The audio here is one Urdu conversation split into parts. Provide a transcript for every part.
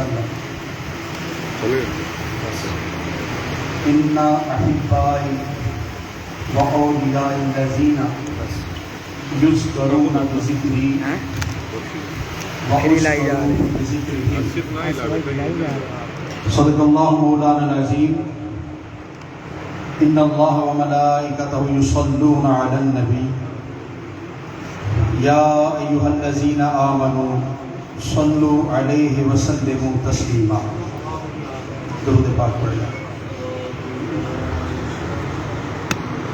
وسلم ان احبائی واولیاء الذین یذکرون بذکری واشتروا بذکرہم صدق اللہ مولانا العظیم ان اللہ وملائکتہ یصلون علی النبی یا ایہا الذین آمنوا صلوا علیہ وسلموا تسلیما. درود پاک پڑھ لیں.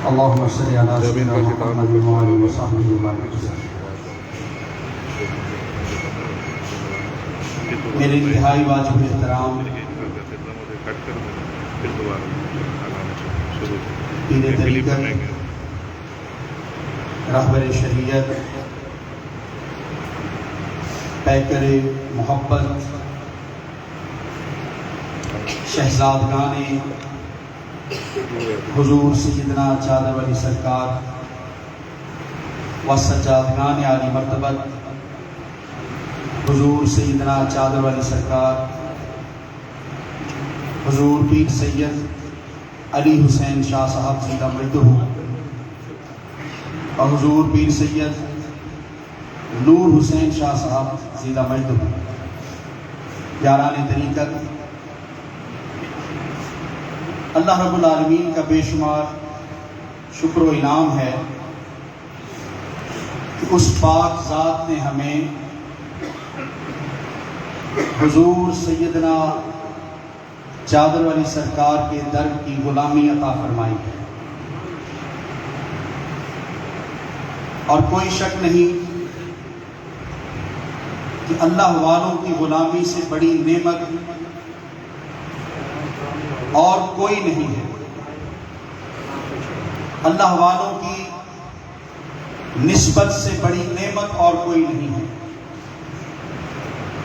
اللہم صلی علی سیدنا محمد وآلہ وصحبہ وسلم. میرے انتہائی واجب احترام پیر طریقت رہبر شریعت پیکر محبت شہزادگان حضور سیدنا چادر والی سرکار و سجادگان عالی مرتبت حضور سیدنا چادر والی سرکار حضور پیر سید علی حسین شاہ صاحب زندہ مجدہ اور حضور پیر سید نور حسین شاہ صاحب زندہ مجدہ یاران طریقت، اللہ رب العالمین کا بے شمار شکر و انعام ہے کہ اس پاک ذات نے ہمیں حضور سیدنا چادر والی سرکار کے در کی غلامی عطا فرمائی ہے. اور کوئی شک نہیں کہ اللہ والوں کی غلامی سے بڑی نعمت اور کوئی نہیں ہے. اللہ والوں کی نسبت سے بڑی نعمت اور کوئی نہیں ہے،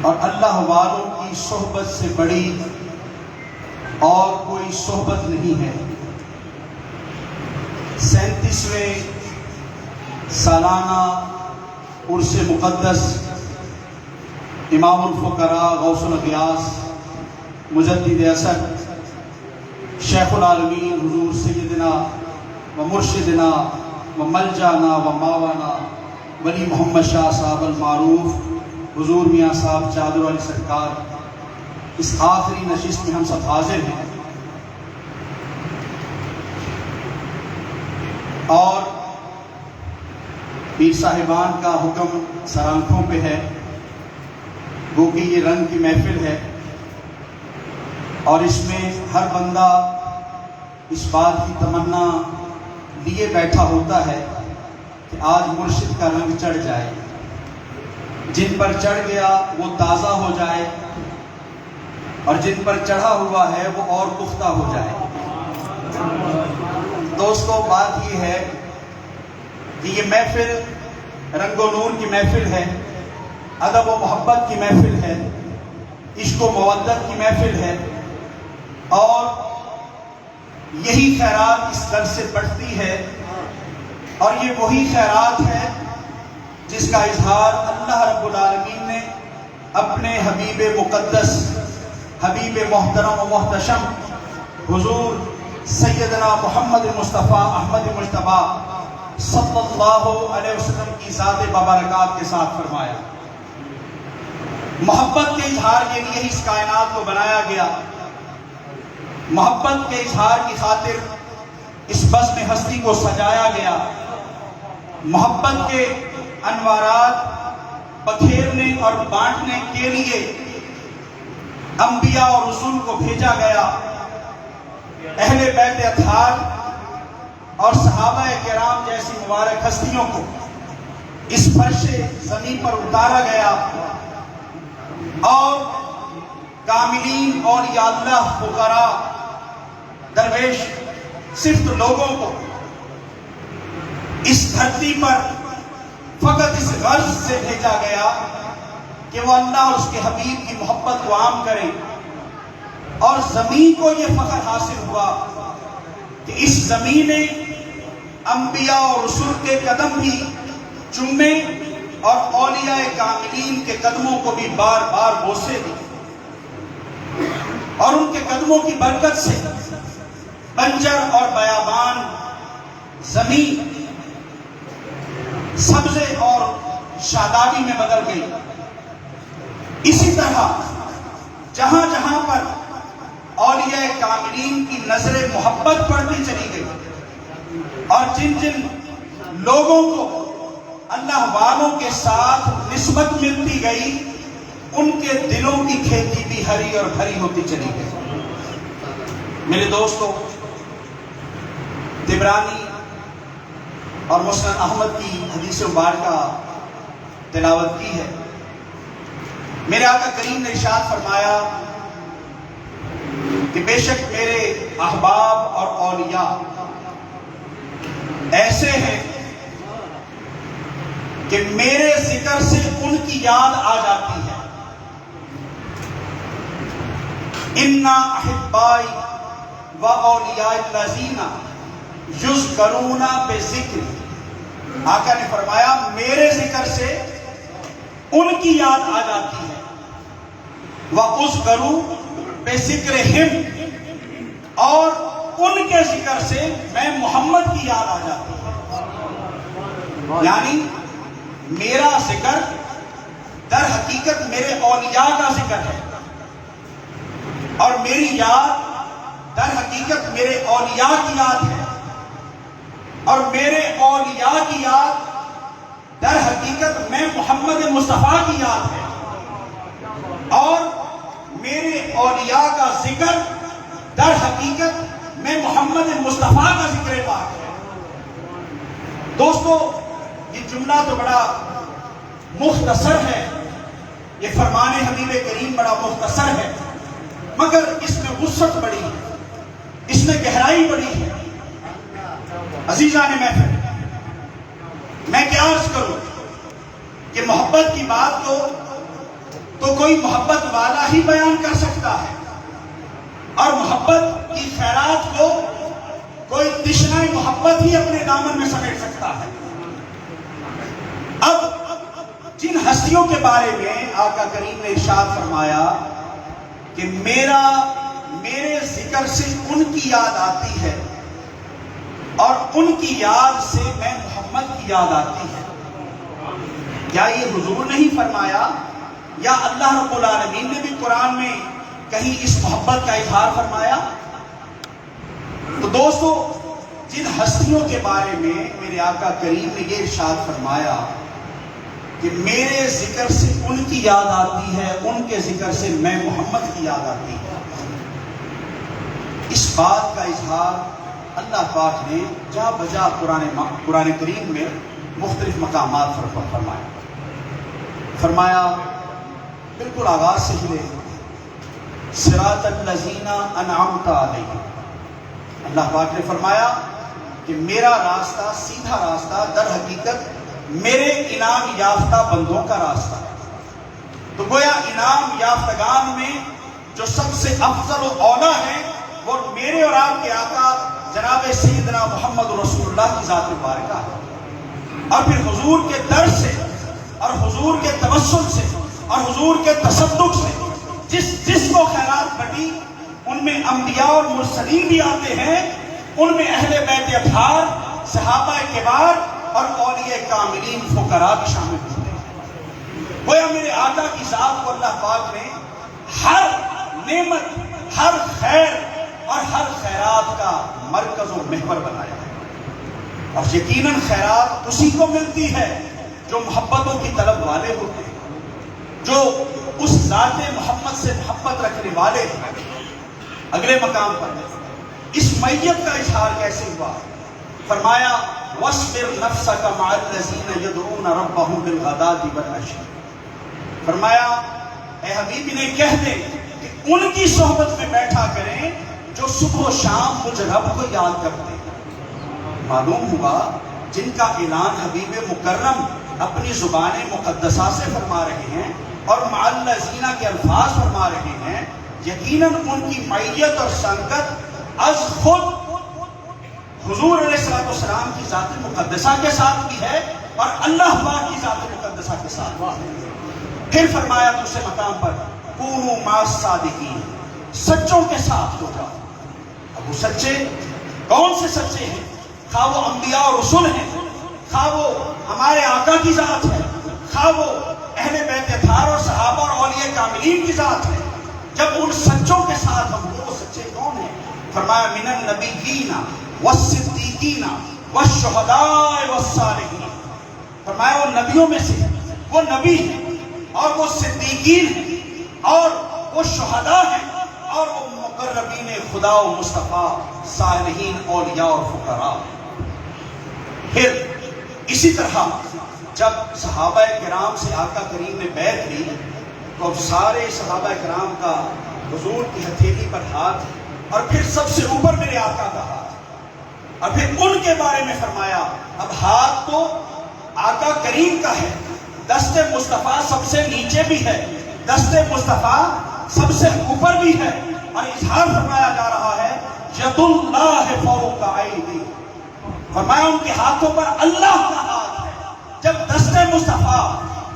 اور اللہ والوں کی صحبت سے بڑی اور کوئی صحبت نہیں ہے. 37ویں سالانہ عرس مقدس امام الفقراء غوث الاغیاث مجدد اثر شیخ العالمین حضور سیدنا و مرشدنا و ملجانا و ماوانا ولی محمد شاہ صاحب المعروف حضور میاں صاحب چادر والی سرکار اس آخری نشست میں ہم سب حاضر ہیں. اور پیر صاحبان کا حکم سرانکھوں پہ ہے، وہ کہ یہ رنگ کی محفل ہے، اور اس میں ہر بندہ اس بات کی تمنا لیے بیٹھا ہوتا ہے کہ آج مرشد کا رنگ چڑھ جائے. جن پر چڑھ گیا وہ تازہ ہو جائے، اور جن پر چڑھا ہوا ہے وہ اور پختہ ہو جائے. دوستو، بات یہ ہے کہ یہ محفل رنگ و نور کی محفل ہے، ادب و محبت کی محفل ہے، عشق و مودت کی محفل ہے، اور یہی خیرات اس در سے بڑھتی ہے. اور یہ وہی خیرات ہے جس کا اظہار اللہ رب العالمین نے اپنے حبیب مقدس، حبیب محترم و محتشم حضور سیدنا محمد مصطفیٰ احمد مجتبیٰ صلی اللہ علیہ وسلم کی ذات بابرکات کے ساتھ فرمایا. محبت کے اظہار کے لیے اس کائنات کو بنایا گیا. محبت کے اظہار کی خاطر اس بزم ہستی کو سجایا گیا. محبت کے انوارات بکھیرنے اور بانٹنے کے لیے انبیاء اور رسول کو بھیجا گیا. اہل بیت اطہار اور صحابہ کرام جیسی مبارک ہستیوں کو اس فرش زمین پر اتارا گیا، اور کاملین اولیاء اللہ، فقراء، درویش، صرف لوگوں کو اس دھرتی پر فقط اس غرض سے بھیجا گیا کہ وہ اللہ اور اس کے حبیب کی محبت کو عام کریں. اور زمین کو یہ فخر حاصل ہوا کہ اس زمین نے انبیاء اور رسول کے قدم بھی چومے اور اولیاء کاملین کے قدموں کو بھی بار بار بوسے دی. اور ان کے قدموں کی برکت سے بنجر اور بیابان زمین سبزے اور شادابی میں بدل گئی. اسی طرح جہاں جہاں پر اولیاء کاملین کی نظر محبت پڑتی چلی گئی اور جن جن لوگوں کو اللہ والوں کے ساتھ نسبت ملتی گئی ان کے دلوں کی کھیتی بھی ہری اور بھری ہوتی چلی گئی. میرے دوستو، طبرانی اور مسند احمد کی حدیث مبارکہ تلاوت کی ہے. میرے آقا کریم نے ارشاد فرمایا کہ بے شک میرے احباب اور اولیاء ایسے ہیں کہ میرے ذکر سے ان کی یاد آ جاتی ہے. اِنَّا أَحِبَّائِي وَأَوْلِيَاءِ الَّذِينَ يُذْكَرُونَ بِذِكْرِ. آقا نے فرمایا میرے ذکر سے ان کی یاد آ جاتی ہے. وَأُذْكَرُوا بِذِكْرِهِمْ، اور ان کے ذکر سے میں محمد کی یاد آ جاتی ہے. یعنی میرا ذکر در حقیقت میرے اولیاء کا ذکر ہے اور میری یاد در حقیقت میرے اولیاء کی یاد ہے اور میرے اولیاء کی یاد در حقیقت میں محمد مصطفیٰ کی یاد ہے اور میرے اولیاء کا ذکر در حقیقت میں محمد مصطفیٰ کا ذکر پاک ہے. دوستو، یہ جملہ تو بڑا مختصر ہے، یہ فرمان حبیب کریم بڑا مختصر ہے، مگر اس میں وسعت بڑی ہے، اس میں گہرائی بڑی ہے. عزیزان محفل، میں کیا عرض کروں کہ محبت کی بات تو کوئی محبت والا ہی بیان کر سکتا ہے اور محبت کی خیرات کو کوئی تشنہ محبت ہی اپنے دامن میں سمیٹ سکتا ہے. اب جن ہستیوں کے بارے میں آقا کریم نے ارشاد فرمایا کہ میرے ذکر سے ان کی یاد آتی ہے اور ان کی یاد سے میں محمد کی یاد آتی ہے، کیا یہ حضور نہیں فرمایا یا اللہ رب العالمین نے بھی قرآن میں کہیں اس محبت کا اظہار فرمایا؟ تو دوستو، جن ہستیوں کے بارے میں میرے آقا کریم نے یہ ارشاد فرمایا کہ میرے ذکر سے ان کی یاد آتی ہے، ان کے ذکر سے میں محمد کی یاد آتی ہے، اس بات کا اظہار اللہ پاک نے جا بجا قرآن کریم میں مختلف مقامات پر فرمایا. بالکل آغاز سے ہی لے صراط الذین انعمت علیہم، اللہ پاک نے فرمایا کہ میرا راستہ سیدھا راستہ در حقیقت میرے انعام یافتہ بندوں کا راستہ ہے. تو گویا انعام یافتگان میں جو سب سے افضل و اولا ہے وہ میرے اور آپ کے آقا جناب سیدنا محمد رسول اللہ کی ذات مبارکہ ہے. اور پھر حضور کے در سے اور حضور کے توسل سے اور حضور کے تصدق سے جس کو خیرات بٹی ان میں انبیاء اور مرسلین بھی آتے ہیں، ان میں اہل بیت اطہار، صحابہ کبار اور اولیاء کاملین فقراء بھی شامل ہوتے ہیں. گویا میرے آقا کی ذات کو اللہ پاک نے ہر نعمت، ہر خیر اور ہر خیرات کا مرکز و محور بنایا ہے. اور یقیناً خیرات اسی کو ملتی ہے جو محبتوں کی طلب والے ہوتے ہیں، جو اس ذات محمد سے محبت رکھنے والے ہیں. اگلے مقام پر اس میت کا اظہار کیسے ہوا؟ فرمایا وَاصْبِرْ نَفْسَكَ مَعَ الَّذِينَ يَدْعُونَ رَبَّهُمْ بِالْغَدَاةِ وَالْعَشِيِّ. فرمایا اے حبیب انہیں کہہ دیں کہ ان کی صحبت میں بیٹھا کریں جو صبح و شام مجھ رب کو یاد کرتے ہیں. معلوم ہوا جن کا اعلان حبیب مکرم اپنی زبان مقدسہ سے فرما رہے ہیں اور مع الذین کے الفاظ فرما رہے ہیں، یقیناً ان کی معیت اور سنگت از خود حضور علیہ السلام کی ذات مقدسہ کے ساتھ بھی ہے اور اللہ پاک کی ذات مقدسہ کے ساتھ بھی ہے. پھر فرمایا دوسرے مقام پر کونوا مع الصادقین، سچوں کے ساتھ ہو جاؤ. اب وہ سچے کون سے سچے ہیں؟ خواہ وہ انبیاء اور رسول ہیں، خواہ وہ ہمارے آقا کی ذات ہے، خواہ وہ اہل بیت اطہار اور صحابہ اور اولیاء کاملین کی ذات ہے. جب ان سچوں کے ساتھ ہم وہ سچے کون ہیں؟ فرمایا من النبیین والصدیقین والشہداء والصالحین. فرمایا وہ نبیوں میں سے وہ نبی ہیں اور وہ صدیقین ہیں اور وہ شہداء ہیں اور وہ مقربین خدا و مصطفیٰ صالحین اولیاء اور فقراء. پھر اسی طرح جب صحابہ کرام سے آقا کریم نے بیعت لی تو اب سارے صحابہ کرام کا حضور کی ہتھیلی پر ہاتھ اور پھر سب سے اوپر میرے آقا کا ہاتھ اور پھر ان کے بارے میں فرمایا اب ہاتھ تو آقا کریم کا ہے، دست مصطفیٰ سب سے نیچے بھی ہے، دست مصطفیٰ سب سے اوپر بھی ہے، اور اظہار فرمایا جا رہا ہے ید اللہ فوق ایدی. فرمایا ان کے ہاتھوں پر اللہ کا ہاتھ ہے. جب دست مصطفیٰ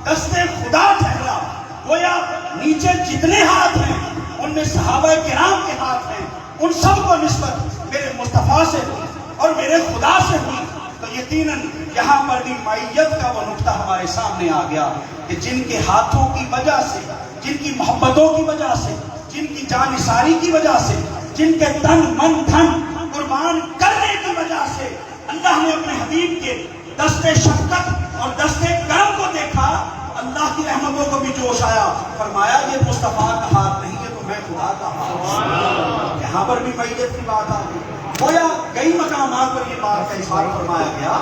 دست خدا ٹھہرا گویا نیچے جتنے ہاتھ ہیں ان میں صحابہ کرام کے ہاتھ ہیں، ان سب کو نسبت میرے مصطفیٰ سے ہوئی اور میرے خدا سے ہوئی. تو یقیناً یہاں پر بھی معیت کا وہ نقطہ ہمارے سامنے آ گیا کہ جن کے ہاتھوں کی وجہ سے، جن کی محبتوں کی وجہ سے، جن کی جانثاری کی وجہ سے، جن کے تن من دھن قربان کرنے کی وجہ سے اللہ نے اپنے حبیب کے دست شفقت اور دست کرم کو دیکھا، اللہ کی رحمتوں کو بھی جوش آیا. فرمایا یہ مصطفیٰ کا ہاتھ نہیں ہے تو میں خدا کا ہاتھ. یہاں پر بھی معیت کی بات آ گئی. گویا کئی مقامات پر یہ بات کا اظہار فرمایا گیا.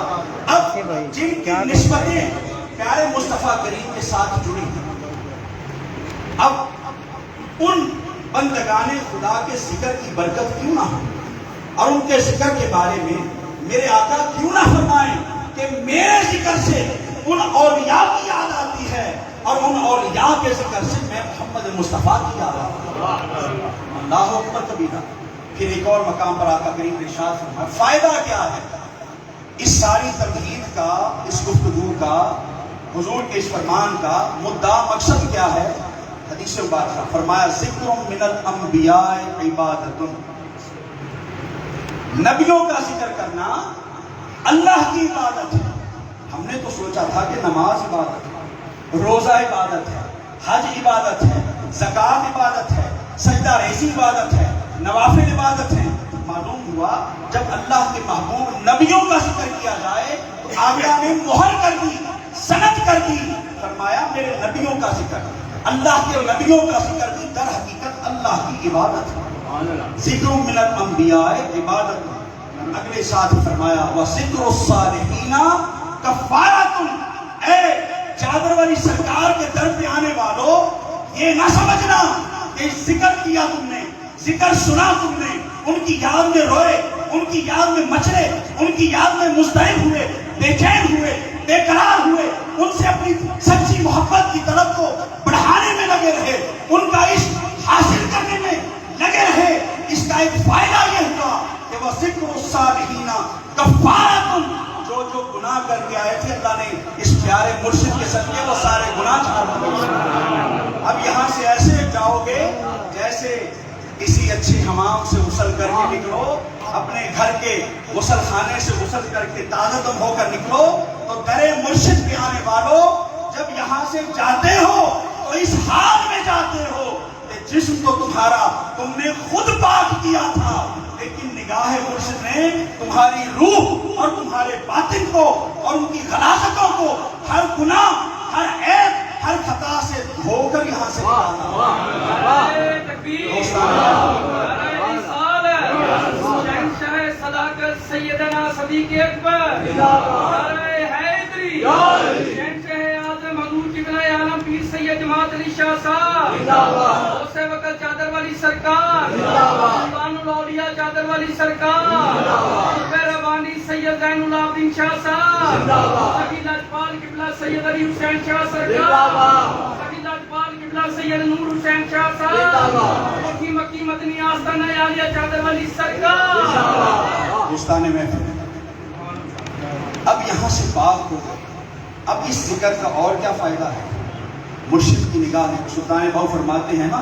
اب جن کی نسبتیں پیارے مصطفیٰ کریم کے ساتھ جڑی ہیں، اب ان بندگان خدا کے ذکر کی برکت کیوں نہ ہو اور ان کے ذکر کے بارے میں میرے آقا کیوں نہ فرمائیں کہ میرے ذکر سے ان اولیاء کی یاد آتی ہے اور ان اولیاء کے ذکر سے میں محمد مصطفیٰ کی یاد آتی ہے. اللہ اکبر کبیرہ. پھر ایک اور مقام پر آقا کریم نے ارشاد فرمایا فائدہ کیا ہے اس ساری تمہید کا، اس گفتگو کا، حضور کے اس فرمان کا مدعا مقصد کیا ہے؟ حدیث مبارکہ فرمایا ذکر من الانبیاء عبادت. نبیوں کا ذکر کرنا اللہ کی عبادت ہے. ہم نے تو سوچا تھا کہ نماز عبادت ہے، روزہ عبادت ہے، حج عبادت ہے، زکوٰۃ عبادت ہے، سجدہ ریزی عبادت ہے، نوافل عبادت ہے. معلوم ہوا جب اللہ کے محبوب نبیوں کا ذکر کیا جائے تو آقا نے مہر کر دی، سند کر دی. فرمایا میرے نبیوں کا ذکر، اللہ کے نبیوں کا ذکر بھی در حقیقت اللہ کی عبادت ہے. ذکر من الانبیاء عبادت. اگلے ساتھ فرمایا وذکر الصالحین کفارۃ. اے چادر والی سرکار کے در پہ آنے والوں یہ نہ سمجھنا کہ ذکر کیا تم نے، ذکر سنا تم نے، ان کی یاد میں روئے، ان کی یاد میں مچلے، ان کی یاد میں مضطرب ہوئے، بے چین ہوئے، بے قرار ہوئے، ان سے اپنی سچی محبت کی طرف کو بڑھانے میں لگے رہے، ان کا عشق حاصل کرنے میں لگے رہے. اس کا ایک فائدہ یہ ہوا کہ وہ ذکر الصالحین کفارۃ. جو گناہ کر کے آئے تھے اللہ نے اس پیارے مرشد کے صدقے وہ سارے گناہ چھاڑ دیے. اب یہاں سے ایسے جاؤ گے جیسے کسی اچھے حمام سے غسل کر کے نکلو، اپنے گھر کے غسل خانے سے غسل کر کے تازہ دم ہو کر نکلو. تو درے مرشد پہ آنے والوں جب یہاں سے جاتے ہو تو اس حال میں جاتے ہو کہ جسم تو تمہارا تم نے خود پاک کیا تھا، لیکن نگاہ مرشد نے تمہاری روح اور تمہارے باطن کو اور ان کی غلاظتوں کو ہر گناہ، ہر عیب، ہر خطا سے دھو کر یہاں سے صداقت سیدنا صدیق اکبر حیدری اعظم حضور قبلہ عالم پیر سید جماعت علی شاہ صاحب اس وقت چادر والی سرکار، سلطان الاولیاء چادر والی سرکار، ربانی سید زین العابدین شاہ صاحب، سبھی لاجپال قبلہ سید علی حسین شاہ سرکار، سبھی لاجپال قبلہ سید نور حسین شاہ صاحب، مکی مدنی آستانہ عالیہ چادر والی سرکار. دوستانے محفل اب یہاں سے پاک ہو گئے. اب اس ذکر کا اور کیا فائدہ ہے؟ مرشد کی نگاہ میں سلطان بہو فرماتے ہیں نا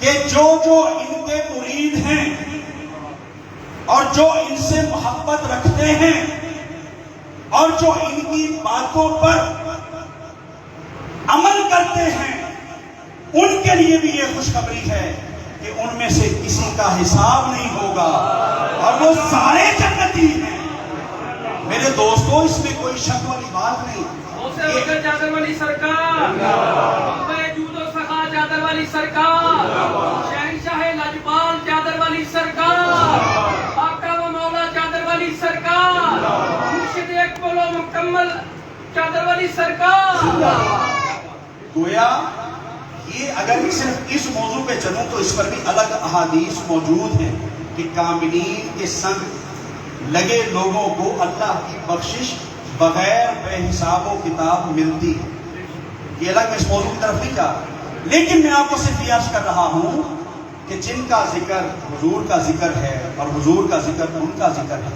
کہ جو ان کے مرید ہیں اور جو ان سے محبت رکھتے ہیں اور جو ان کی باتوں پر عمل کرتے ہیں، ان کے لیے بھی یہ خوشخبری ہے کہ ان میں سے کسی کا حساب نہیں ہوگا اور وہ سارے جنتی ہیں۔ میرے دوستو، اس میں کوئی شک والی بات نہیں۔ اسے وقت چادر والی سرکار، بمبئی جود و سخا چادر والی سرکار، شہنشاہ لجپال چادر والی سرکار، آقا و مولا چادر والی سرکار، مرشد اکمل و مکمل چادر والی سرکار۔ گویا یہ اگر صرف اس موضوع پہ چلوں تو اس پر بھی الگ احادیث موجود ہیں کہ کاملین کے سنگ لگے لوگوں کو اللہ کی بخشش بغیر بے حساب و کتاب ملتی ہے۔ یہ الگ میں اس موضوع کی طرف نہیں جا رہا، لیکن میں آپ کو صرف یہ عرض کر رہا ہوں کہ جن کا ذکر حضور کا ذکر ہے اور حضور کا ذکر ان کا ذکر ہے،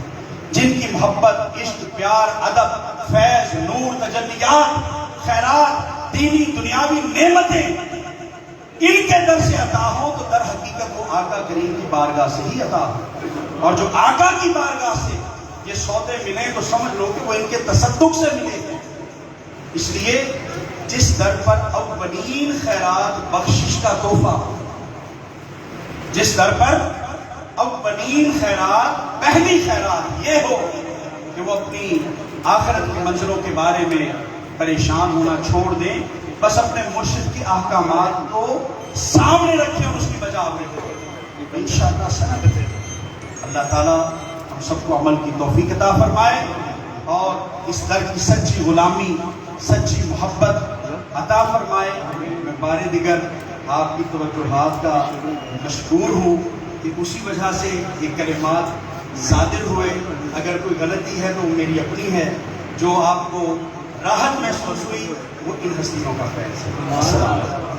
جن کی محبت، عشق، پیار، ادب، فیض، نور، تجلیات، خیرات، دینی دنیاوی نعمتیں ان کے در سے عطا ہو تو در حقیقت وہ آقا کریم کی بارگاہ سے ہی عطا ہو، اور جو آقا کی بارگاہ سے یہ سودے ملے تو سمجھ لو کہ وہ ان کے تصدق سے ملے ہیں۔ اس لیے جس در پر اولین خیرات بخشش کا تحفہ، جس در پر اولین خیرات، پہلی خیرات یہ ہو کہ وہ اپنی آخرت کی منزلوں کے بارے میں پریشان ہونا چھوڑ دیں، بس اپنے مرشد کی احکامات کو سامنے رکھیں اور اس کی بجا رکھیں، انشاءاللہ سند دیں۔ اللہ تعالیٰ ہم سب کو عمل کی توفیق عطا فرمائے اور اس در کی سچی غلامی، سچی محبت عطا فرمائے۔ میں بار دیگر آپ کی توجہات کا مشکور ہوں کہ اسی وجہ سے یہ کلمات صادر ہوئے۔ اگر کوئی غلطی ہے تو میری اپنی ہے، جو آپ کو راحت محسوس ہوئی وہ ان ہستیوں کا فیض ہے۔ السلام علیکم۔